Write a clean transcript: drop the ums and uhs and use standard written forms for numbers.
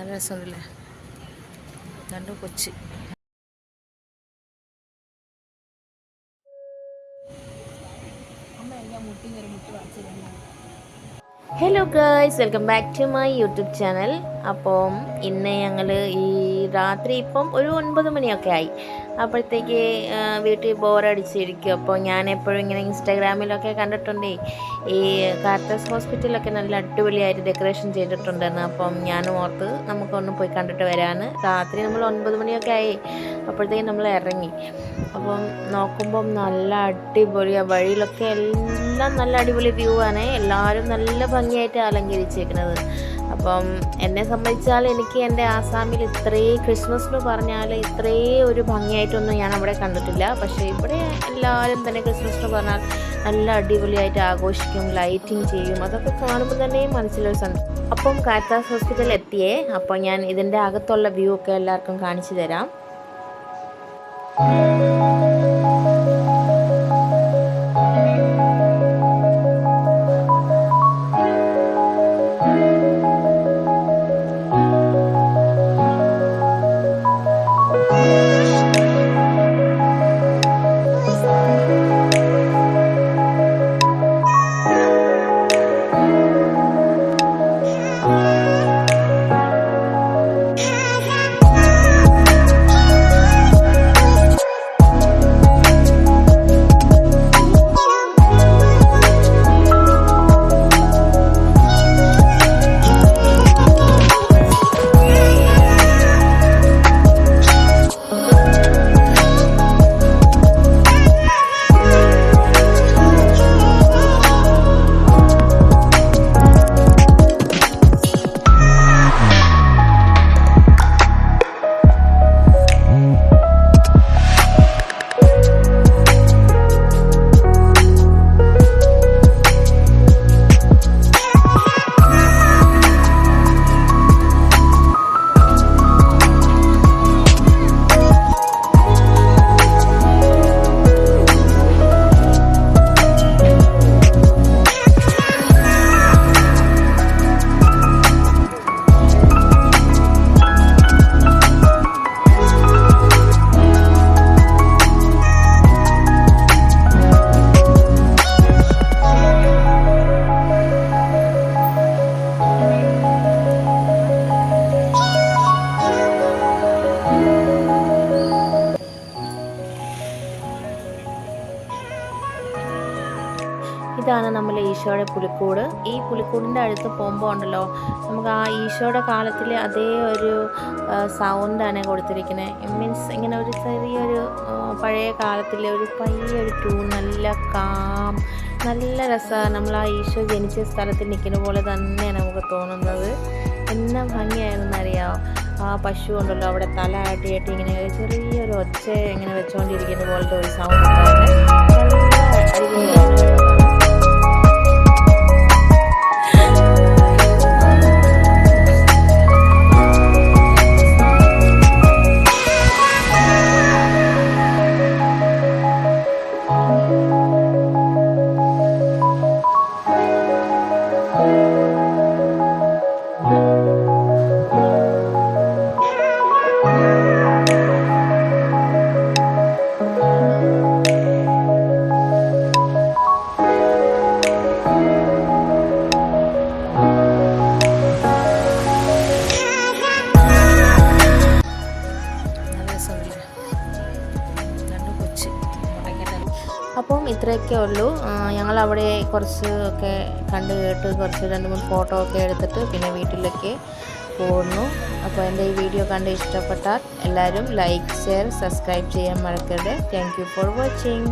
നല്ല രസമുണ്ടല്ലേ രണ്ട് Kochi. Hello guys, welcome back to my YouTube channel. അപ്പം ഇന്ന് ഞങ്ങൾ ഈ രാത്രി ഇപ്പം ഒരു 9 മണിയൊക്കെ ആയി. അപ്പോഴത്തേക്ക് വീട്ടിൽ ബോറടിച്ചിരിക്കും. അപ്പോൾ ഞാൻ എപ്പോഴും ഇങ്ങനെ ഇൻസ്റ്റാഗ്രാമിലൊക്കെ കണ്ടിട്ടുണ്ട് ഈ കാർത്തസ് ഹോസ്പിറ്റലൊക്കെ നല്ല അടിപൊളിയായിട്ട് ഡെക്കറേഷൻ ചെയ്തിട്ടുണ്ടെന്ന്. അപ്പം ഞാനും ഓർത്ത് നമുക്കൊന്ന് പോയി കണ്ടിട്ട് വരാമെന്ന്. രാത്രി നമ്മൾ 9 മണിയൊക്കെ ആയി. അപ്പോഴത്തേക്കും നമ്മൾ ഇറങ്ങി. അപ്പം നോക്കുമ്പം നല്ല അടിപൊളിയാണ്. വഴിയിലൊക്കെ എല്ലാം നല്ല അടിപൊളി വ്യൂ ആണ്. എല്ലാവരും നല്ല ഭംഗിയായിട്ട് അലങ്കരിച്ചേക്കുന്നത്. അപ്പം എന്നെ സംബന്ധിച്ചാൽ എനിക്ക് എൻ്റെ ആസാമിൽ ഇത്രയും ക്രിസ്മസ് പറഞ്ഞാൽ ഇത്രയും ഒരു ഭംഗിയായിട്ടൊന്നും ഞാൻ അവിടെ കണ്ടിട്ടില്ല. പക്ഷേ ഇവിടെ എല്ലാവരും തന്നെ ക്രിസ്മസ് പറഞ്ഞാൽ നല്ല അടിപൊളിയായിട്ട് ആഘോഷിക്കും, ലൈറ്റിങ് ചെയ്യും. അതൊക്കെ കാണുമ്പോൾ തന്നെ മനസ്സിലൊരു സന്തോഷം. അപ്പം കാർത്താസ് ഹോസ്പിറ്റൽ എത്തിയേ. അപ്പോൾ ഞാൻ ഇതിൻ്റെ അകത്തുള്ള വ്യൂ ഒക്കെ എല്ലാവർക്കും കാണിച്ചു തരാം. ഇതാണ് നമ്മളെ ഈശോയുടെ പുലിക്കൂട്. ഈ പുലിക്കൂടിൻ്റെ അടുത്ത് പോകുമ്പോൾ ഉണ്ടല്ലോ നമുക്ക് ആ ഈശോയുടെ കാലത്തിൽ അതേ ഒരു സൗണ്ടാണ് കൊടുത്തിരിക്കുന്നത്. മീൻസ് ഇങ്ങനെ ഒരു ചെറിയൊരു പഴയ കാലത്തിലെ ഒരു പയ്യൊരു ട്യൂൺ, നല്ല കാം, നല്ല രസമാണ്. നമ്മൾ ആ ഈശോ ജനിച്ച സ്ഥലത്ത് നിൽക്കുന്ന പോലെ തന്നെയാണ് നമുക്ക് തോന്നുന്നത്. എന്നാ ഭംഗിയായിരുന്നറിയാമോ. ആ പശു ഉണ്ടല്ലോ അവിടെ തല ആട്ടിയായിട്ട് ഇങ്ങനെ ചെറിയൊരു ഒച്ച ഇങ്ങനെ വെച്ചുകൊണ്ടിരിക്കുന്ന പോലത്തെ ഒരു സൗണ്ട് ഉണ്ടായിരുന്നു. നല്ല അടിപൊളിയായിരുന്നു. അപ്പം ഇത്രയൊക്കെ ഉള്ളൂ. ഞങ്ങളവിടെ കുറച്ച് ഒക്കെ കണ്ട് കേട്ട് കുറച്ച് 2-3 ഫോട്ടോ ഒക്കെ എടുത്തിട്ട് പിന്നെ വീട്ടിലേക്ക് പോകുന്നു. അപ്പോൾ എൻ്റെ ഈ വീഡിയോ കണ്ട് ഇഷ്ടപ്പെട്ടാൽ എല്ലാവരും ലൈക്ക്, ഷെയർ, സബ്സ്ക്രൈബ് ചെയ്യാൻ മറക്കരുത്. Thank you for watching.